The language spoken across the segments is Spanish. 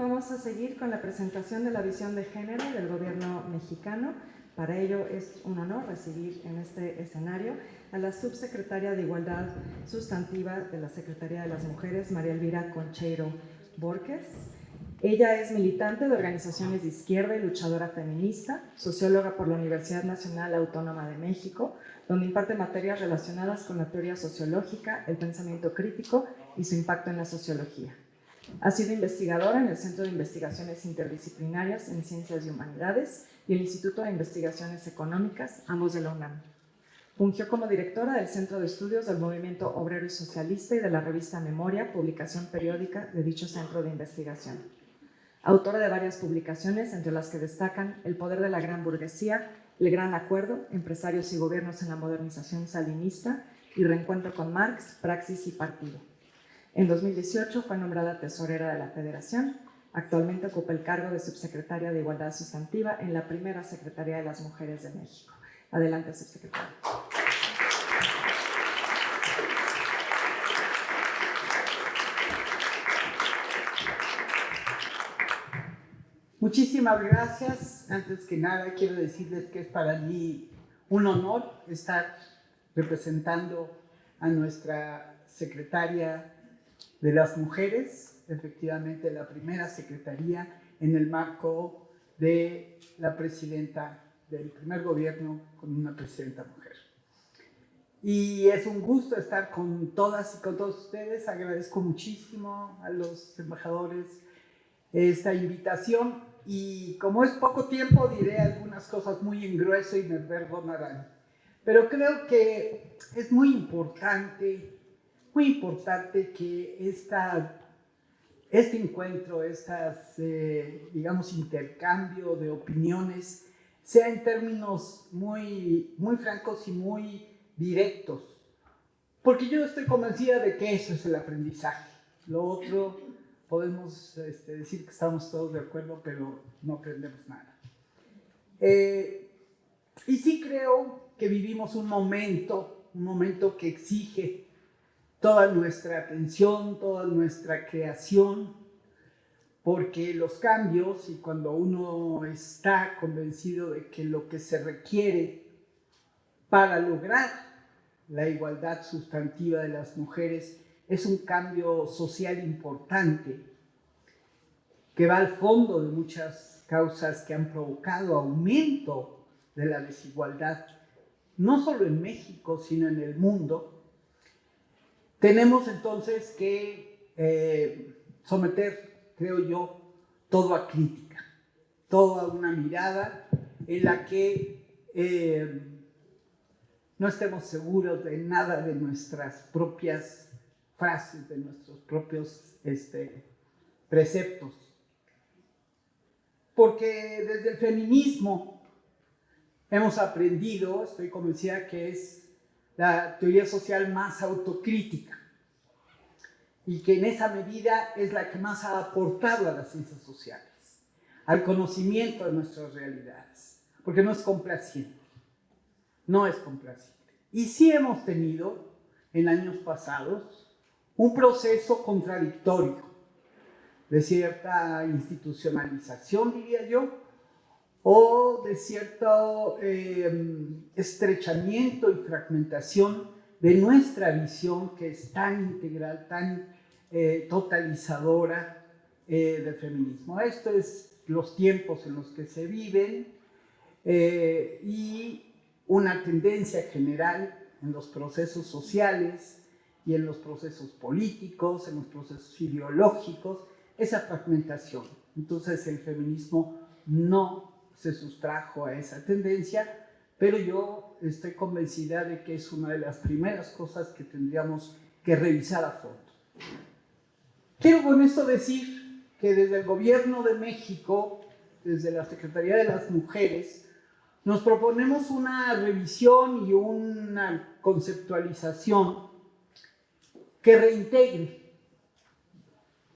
vamos a seguir con la presentación de la visión de género del gobierno mexicano. Para ello es un honor recibir en este escenario a la subsecretaria de Igualdad Sustantiva de la Secretaría de las Mujeres, María Elvira Concheiro Borges. Ella es militante de organizaciones de izquierda y luchadora feminista, socióloga por la Universidad Nacional Autónoma de México, donde imparte materias relacionadas con la teoría sociológica, el pensamiento crítico y su impacto en la sociología. Ha sido investigadora en el Centro de Investigaciones Interdisciplinarias en Ciencias y Humanidades y el Instituto de Investigaciones Económicas, ambos de la UNAM. Fungió como directora del Centro de Estudios del Movimiento Obrero y Socialista y de la revista Memoria, publicación periódica de dicho centro de investigación. Autora de varias publicaciones, entre las que destacan El poder de la gran burguesía, El gran acuerdo, Empresarios y gobiernos en la modernización salinista y Reencuentro con Marx, Praxis y partido. En 2018 fue nombrada tesorera de la Federación. Actualmente ocupa el cargo de subsecretaria de Igualdad Sustantiva en la primera Secretaría de las Mujeres de México. Adelante, subsecretaria. Muchísimas gracias. Antes que nada, quiero decirles que es para mí un honor estar representando a nuestra secretaria de las Mujeres, efectivamente la primera secretaría en el marco de la presidenta del primer gobierno con una presidenta mujer. Y es un gusto estar con todas y con todos ustedes. Agradezco muchísimo a los embajadores esta invitación y como es poco tiempo diré algunas cosas muy en grueso y me perdonarán. Pero creo que es muy importante que este encuentro, digamos, intercambio de opiniones sea en términos muy francos y muy directos, porque yo estoy convencida de que eso es el aprendizaje. Lo otro, podemos decir que estamos todos de acuerdo, pero no aprendemos nada. Y sí creo que vivimos un momento que exige toda nuestra atención, toda nuestra creación, porque los cambios, y cuando uno está convencido de que lo que se requiere para lograr la igualdad sustantiva de las mujeres es un cambio social importante, que va al fondo de muchas causas que han provocado aumento de la desigualdad, no solo en México, sino en el mundo. Tenemos entonces que someter, creo yo, todo a crítica, todo a una mirada en la que no estemos seguros de nada de nuestras propias frases, de nuestros propios preceptos. Porque desde el feminismo hemos aprendido, estoy convencida que es la teoría social más autocrítica y que en esa medida es la que más ha aportado a las ciencias sociales, al conocimiento de nuestras realidades, porque no es complaciente, Y sí hemos tenido en años pasados un proceso contradictorio de cierta institucionalización, diría yo, o de cierto estrechamiento y fragmentación de nuestra visión que es tan integral, tan totalizadora del feminismo. Esto es los tiempos en los que se viven y una tendencia general en los procesos sociales y en los procesos políticos, en los procesos ideológicos, esa fragmentación. Entonces el feminismo no se sustrajo a esa tendencia, pero yo estoy convencida de que es una de las primeras cosas que tendríamos que revisar a fondo. Quiero con esto decir que desde el Gobierno de México, desde la Secretaría de las Mujeres, nos proponemos una revisión y una conceptualización que reintegre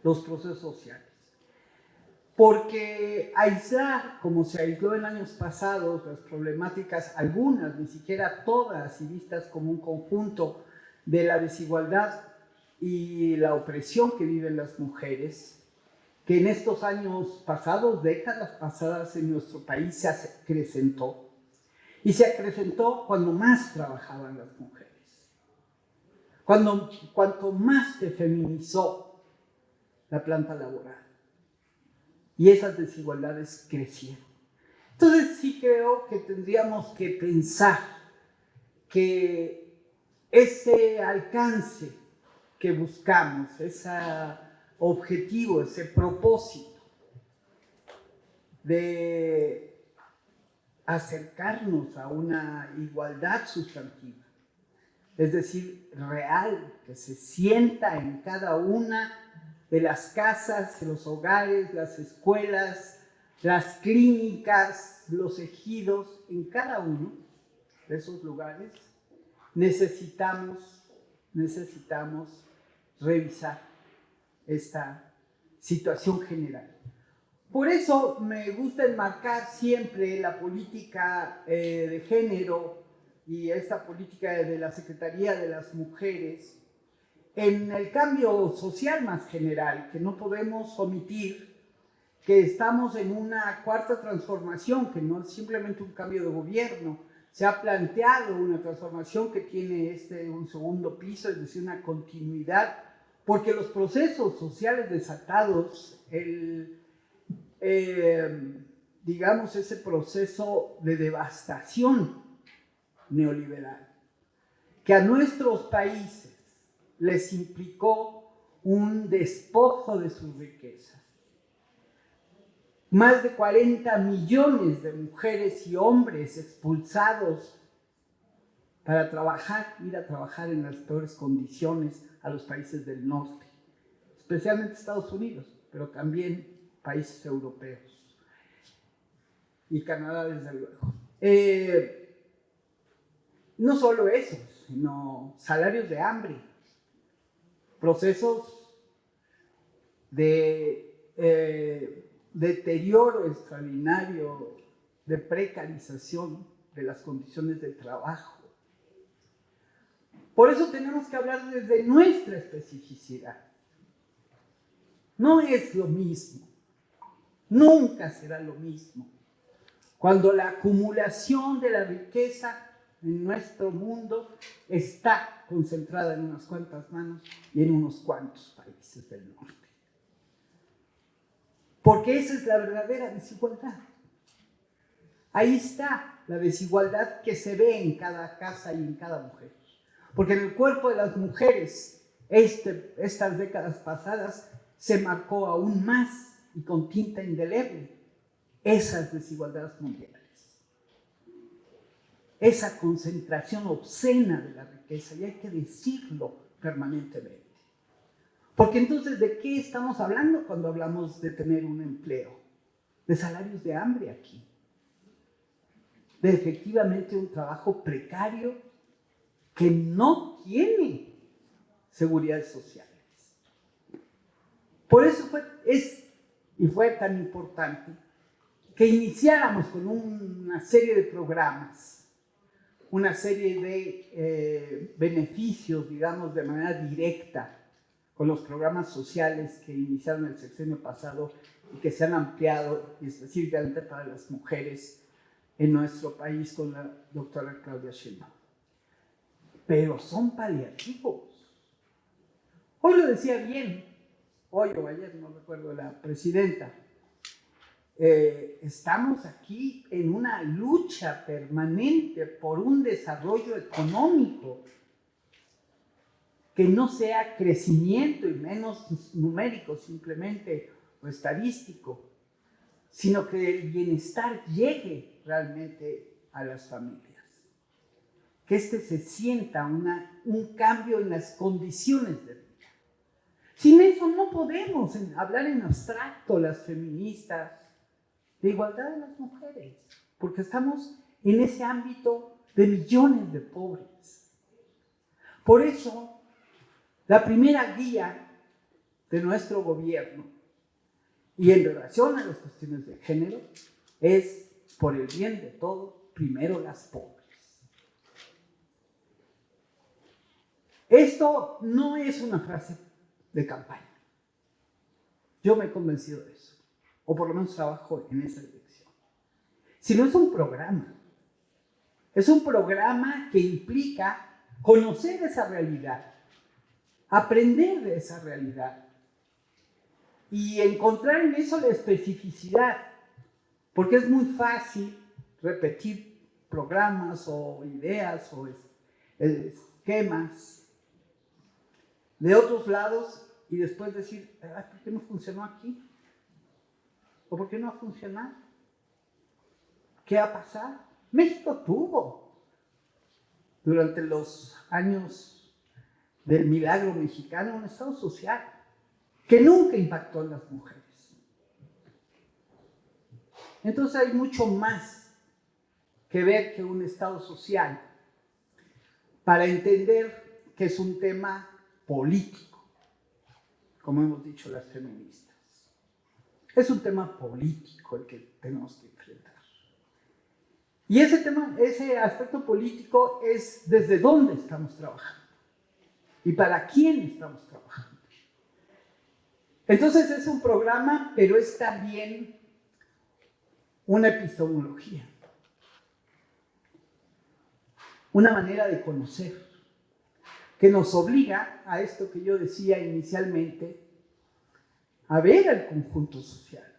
los procesos sociales. Porque aislar, como se aisló en años pasados, las problemáticas, algunas, ni siquiera todas, y vistas como un conjunto de la desigualdad y la opresión que viven las mujeres, que en estos años pasados, décadas pasadas, en nuestro país se acrecentó. Y se acrecentó cuando más trabajaban las mujeres. Cuanto más se feminizó la planta laboral. Y esas desigualdades crecieron. Entonces sí creo que tendríamos que pensar que ese alcance que buscamos, ese objetivo, ese propósito de acercarnos a una igualdad sustantiva, es decir, real, que se sienta en cada una de las casas, los hogares, las escuelas, las clínicas, los ejidos, en cada uno de esos lugares, necesitamos revisar esta situación general. Por eso me gusta enmarcar siempre la política de género y esta política de la Secretaría de las Mujeres en el cambio social más general, que no podemos omitir que estamos en una cuarta transformación, que no es simplemente un cambio de gobierno. Se ha planteado una transformación que tiene un segundo piso, es decir, una continuidad, porque los procesos sociales desatados, digamos, ese proceso de devastación neoliberal, que a nuestros países les implicó un despojo de sus riquezas. Más de 40 millones de mujeres y hombres expulsados para ir a trabajar en las peores condiciones a los países del norte, especialmente Estados Unidos, pero también países europeos y Canadá, desde luego. No solo eso, sino salarios de hambre, procesos de deterioro extraordinario, de precarización de las condiciones de trabajo. Por eso tenemos que hablar desde nuestra especificidad. No es lo mismo, nunca será lo mismo, cuando la acumulación de la riqueza en nuestro mundo está concentrada en unas cuantas manos y en unos cuantos países del norte. Porque esa es la verdadera desigualdad. Ahí está la desigualdad que se ve en cada casa y en cada mujer. Porque en el cuerpo de las mujeres, estas décadas pasadas, se marcó aún más y con tinta indeleble esas desigualdades mundiales. Esa concentración obscena de la riqueza, y hay que decirlo permanentemente. Porque entonces, ¿de qué estamos hablando cuando hablamos de tener un empleo? De salarios de hambre aquí. De efectivamente un trabajo precario que no tiene seguridades sociales. Por eso fue tan importante que iniciáramos con una serie de programas, una serie de beneficios, digamos, de manera directa, con los programas sociales que iniciaron el sexenio pasado y que se han ampliado específicamente para las mujeres en nuestro país con la doctora Claudia Sheinbaum. Pero son paliativos. Hoy lo decía bien, hoy o ayer, no recuerdo, la presidenta. Estamos aquí en una lucha permanente por un desarrollo económico que no sea crecimiento y menos numérico simplemente o estadístico, sino que el bienestar llegue realmente a las familias. Que se sienta un cambio en las condiciones de vida. Sin eso no podemos hablar en abstracto las feministas de igualdad de las mujeres, porque estamos en ese ámbito de millones de pobres. Por eso, la primera guía de nuestro gobierno, y en relación a las cuestiones de género, es por el bien de todos, primero las pobres. Esto no es una frase de campaña. Yo me he convencido de eso, o por lo menos trabajo en esa dirección. Sino es un programa. Es un programa que implica conocer esa realidad, aprender de esa realidad y encontrar en eso la especificidad, porque es muy fácil repetir programas o ideas o esquemas de otros lados y después decir, ¿por qué no funcionó aquí? ¿O por qué no ha funcionado? ¿Qué ha pasado? México tuvo, durante los años del milagro mexicano, un Estado social que nunca impactó en las mujeres. Entonces hay mucho más que ver que un Estado social para entender que es un tema político, como hemos dicho las feministas. Es un tema político el que tenemos que enfrentar. Y ese tema, ese aspecto político es desde dónde estamos trabajando y para quién estamos trabajando. Entonces es un programa, pero es también una epistemología, una manera de conocer, que nos obliga a esto que yo decía inicialmente, a ver al conjunto social,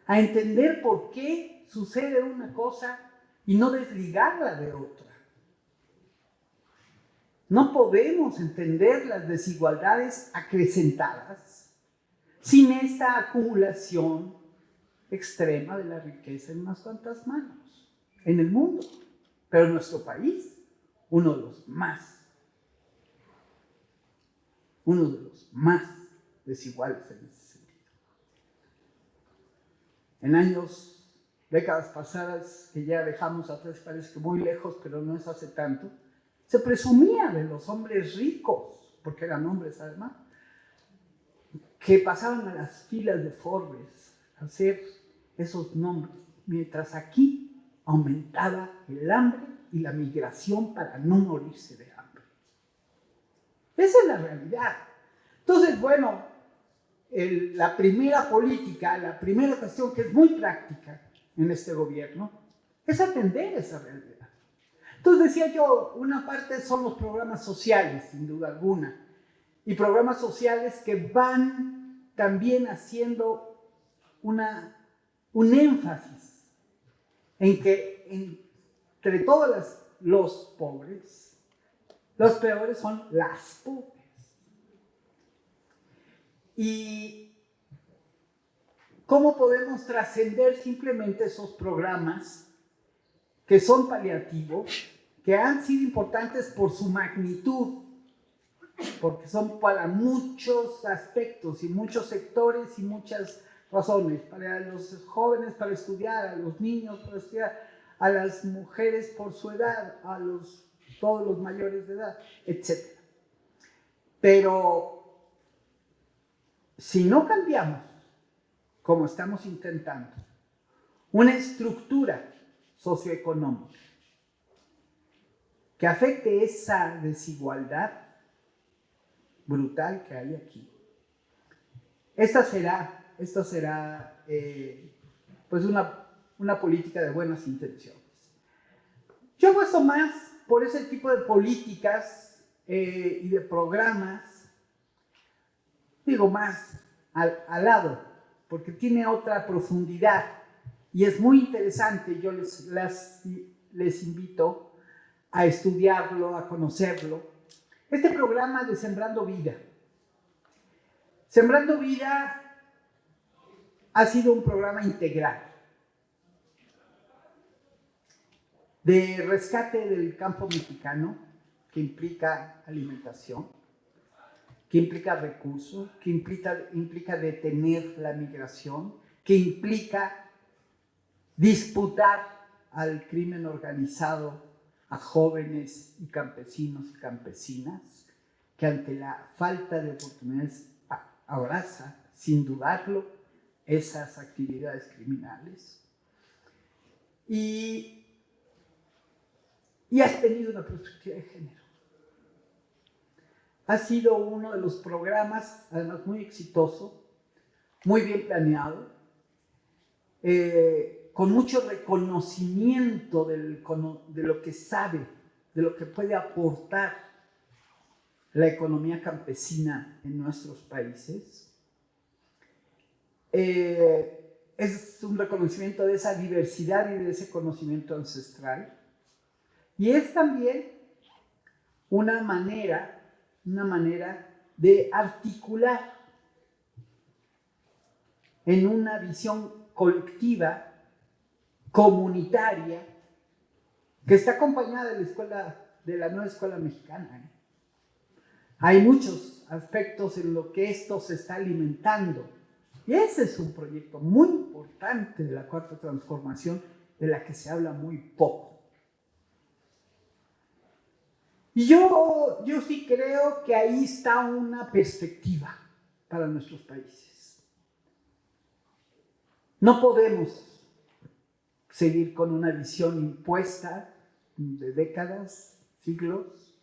a entender por qué sucede una cosa y no desligarla de otra. No podemos entender las desigualdades acrecentadas sin esta acumulación extrema de la riqueza en unas cuantas manos, en el mundo, pero en nuestro país, uno de los más desiguales en ese sentido. En décadas pasadas, que ya dejamos atrás, parece que muy lejos, pero no es hace tanto, se presumía de los hombres ricos, porque eran hombres además, que pasaban a las filas de Forbes a hacer esos nombres, mientras aquí aumentaba el hambre y la migración para no morirse de hambre. Esa es la realidad. Entonces, bueno, la primera política, la primera cuestión que es muy práctica en este gobierno, es atender esa realidad. Entonces decía yo, una parte son los programas sociales, sin duda alguna, y programas sociales que van también haciendo un énfasis en que entre todos los pobres, los peores son las pobres. ¿Y cómo podemos trascender simplemente esos programas que son paliativos, que han sido importantes por su magnitud, porque son para muchos aspectos y muchos sectores y muchas razones, para los jóvenes para estudiar, a los niños para estudiar, a las mujeres por su edad, a todos los mayores de edad, etc. Pero si no cambiamos, como estamos intentando, una estructura socioeconómica que afecte esa desigualdad brutal que hay aquí, esta será pues una política de buenas intenciones. Yo apuesto más por ese tipo de políticas y de programas, digo más al lado, porque tiene otra profundidad y es muy interesante. Yo les invito a estudiarlo, a conocerlo. Este programa de Sembrando Vida. Sembrando Vida ha sido un programa integral de rescate del campo mexicano, que implica alimentación, que implica recursos, que implica detener la migración, que implica disputar al crimen organizado, a jóvenes y campesinos y campesinas, que ante la falta de oportunidades abraza, sin dudarlo, esas actividades criminales. Y has tenido una perspectiva de género. Ha sido uno de los programas, además muy exitoso, muy bien planeado, con mucho reconocimiento de lo que sabe, de lo que puede aportar la economía campesina en nuestros países. Es un reconocimiento de esa diversidad y de ese conocimiento ancestral. Y es también una manera de articular en una visión colectiva, comunitaria, que está acompañada de la nueva escuela mexicana. Hay muchos aspectos en los que esto se está alimentando. Y ese es un proyecto muy importante de la Cuarta Transformación, de la que se habla muy poco. Y yo sí creo que ahí está una perspectiva para nuestros países. No podemos seguir con una visión impuesta de décadas, siglos,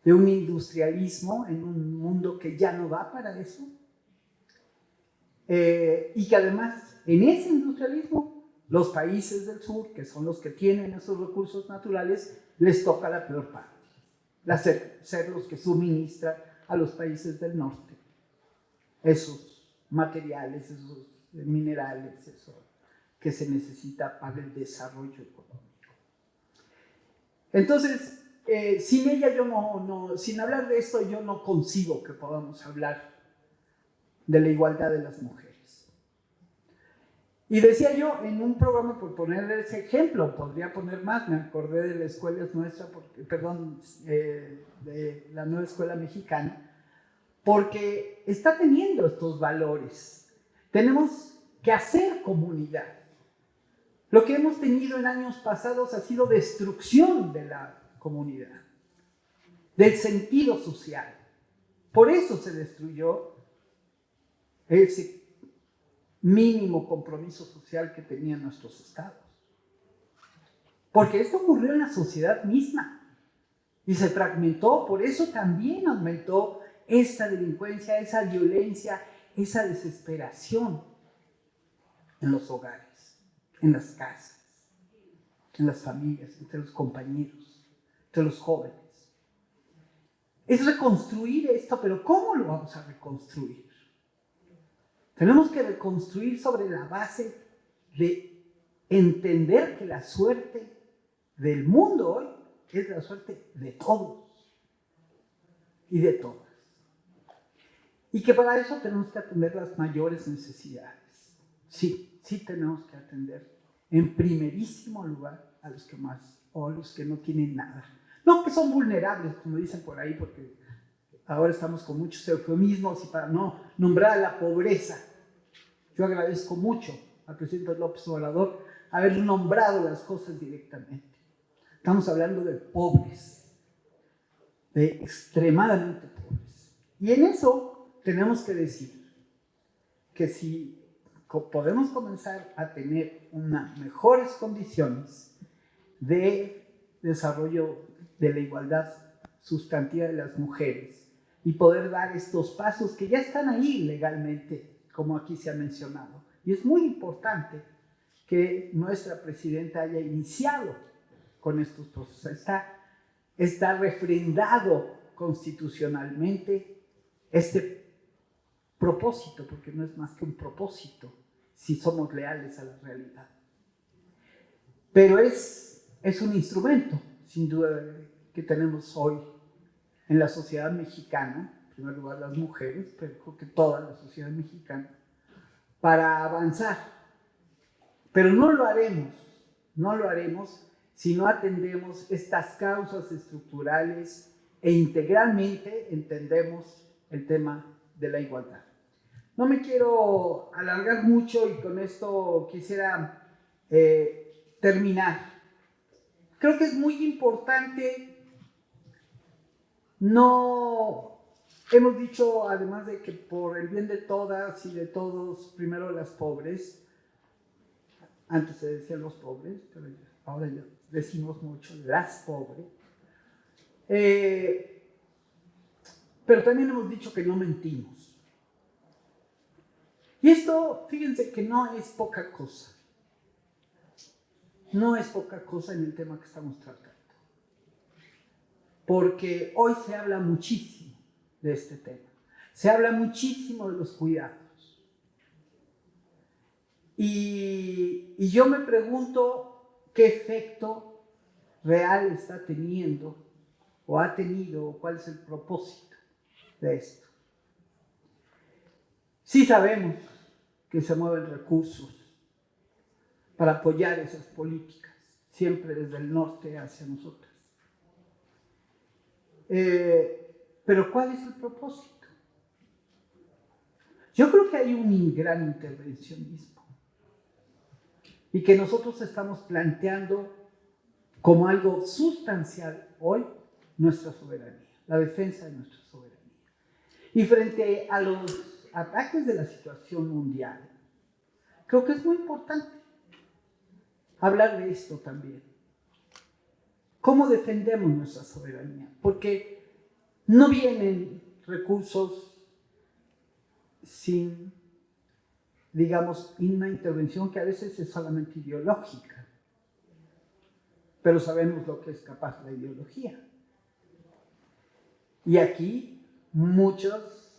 de un industrialismo en un mundo que ya no va para eso. Y que además en ese industrialismo los países del sur, que son los que tienen esos recursos naturales, les toca la peor parte, ser los que suministran a los países del norte esos materiales, esos minerales, eso que se necesita para el desarrollo económico. Entonces, sin ella sin hablar de esto, yo no concibo que podamos hablar de la igualdad de las mujeres. Y decía yo en un programa, por poner ese ejemplo, podría poner más, me acordé de la escuela nuestra, de la nueva escuela mexicana, porque está teniendo estos valores. Tenemos que hacer comunidad. Lo que hemos tenido en años pasados ha sido destrucción de la comunidad, del sentido social. Por eso se destruyó ese mínimo compromiso social que tenían nuestros estados. Porque esto ocurrió en la sociedad misma y se fragmentó, por eso también aumentó esa delincuencia, esa violencia, esa desesperación en los hogares, en las casas, en las familias, entre los compañeros, entre los jóvenes. Es reconstruir esto, pero ¿cómo lo vamos a reconstruir? Tenemos que reconstruir sobre la base de entender que la suerte del mundo hoy es la suerte de todos y de todas. Y que para eso tenemos que atender las mayores necesidades. Sí tenemos que atender en primerísimo lugar a los que más, o a los que no tienen nada. No que son vulnerables, como dicen por ahí, porque ahora estamos con muchos eufemismos y para no nombrar a la pobreza. Yo agradezco mucho al presidente López Obrador haber nombrado las cosas directamente. Estamos hablando de pobres, de extremadamente pobres. Y en eso tenemos que decir que si podemos comenzar a tener unas mejores condiciones de desarrollo de la igualdad sustantiva de las mujeres y poder dar estos pasos que ya están ahí legalmente, como aquí se ha mencionado. Y es muy importante que nuestra presidenta haya iniciado con estos procesos. Está refrendado constitucionalmente este propósito, porque no es más que un propósito si somos leales a la realidad. Pero es un instrumento, sin duda, que tenemos hoy en la sociedad mexicana, en primer lugar las mujeres, pero creo que toda la sociedad mexicana, para avanzar. Pero no lo haremos si no atendemos estas causas estructurales e integralmente entendemos el tema de la igualdad. No me quiero alargar mucho y con esto quisiera terminar. Creo que es muy importante. Hemos dicho, además de que por el bien de todas y de todos, primero las pobres. Antes se decían los pobres, pero ahora ya decimos mucho las pobres. Pero también hemos dicho que no mentimos. Y esto, fíjense que no es poca cosa. No es poca cosa en el tema que estamos tratando. Porque hoy se habla muchísimo de este tema. Se habla muchísimo de los cuidados. Y yo me pregunto qué efecto real está teniendo o ha tenido, o cuál es el propósito de esto. Sí sabemos que se mueven recursos para apoyar esas políticas, siempre desde el norte hacia nosotros. Pero ¿cuál es el propósito? Yo creo que hay un gran intervencionismo y que nosotros estamos planteando como algo sustancial hoy nuestra soberanía, la defensa de nuestra soberanía. Y frente a los ataques de la situación mundial, creo que es muy importante hablar de esto también. ¿Cómo defendemos nuestra soberanía? Porque no vienen recursos sin, digamos, una intervención que a veces es solamente ideológica. Pero sabemos lo que es capaz la ideología. Y aquí muchas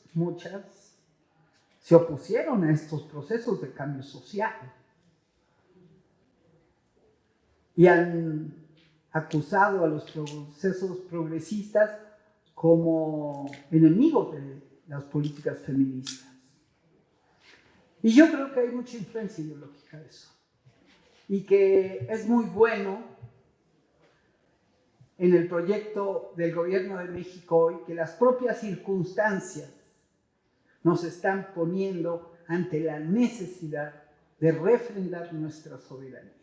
se opusieron a estos procesos de cambio social. Y han acusado a los procesos progresistas como enemigos de las políticas feministas. Y yo creo que hay mucha influencia ideológica de eso. Y que es muy bueno en el proyecto del gobierno de México hoy que las propias circunstancias nos están poniendo ante la necesidad de refrendar nuestra soberanía.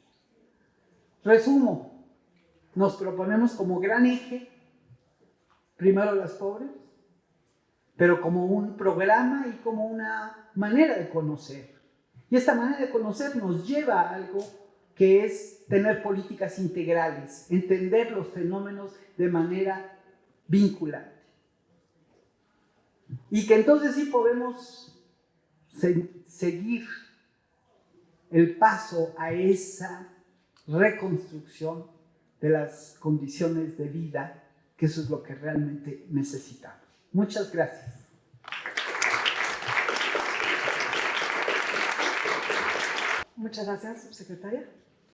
Resumo, nos proponemos como gran eje, primero las pobres, pero como un programa y como una manera de conocer. Y esta manera de conocer nos lleva a algo que es tener políticas integrales, entender los fenómenos de manera vinculante. Y que entonces sí podemos seguir el paso a esa reconstrucción de las condiciones de vida, que eso es lo que realmente necesitamos. Muchas gracias. Muchas gracias, subsecretaria.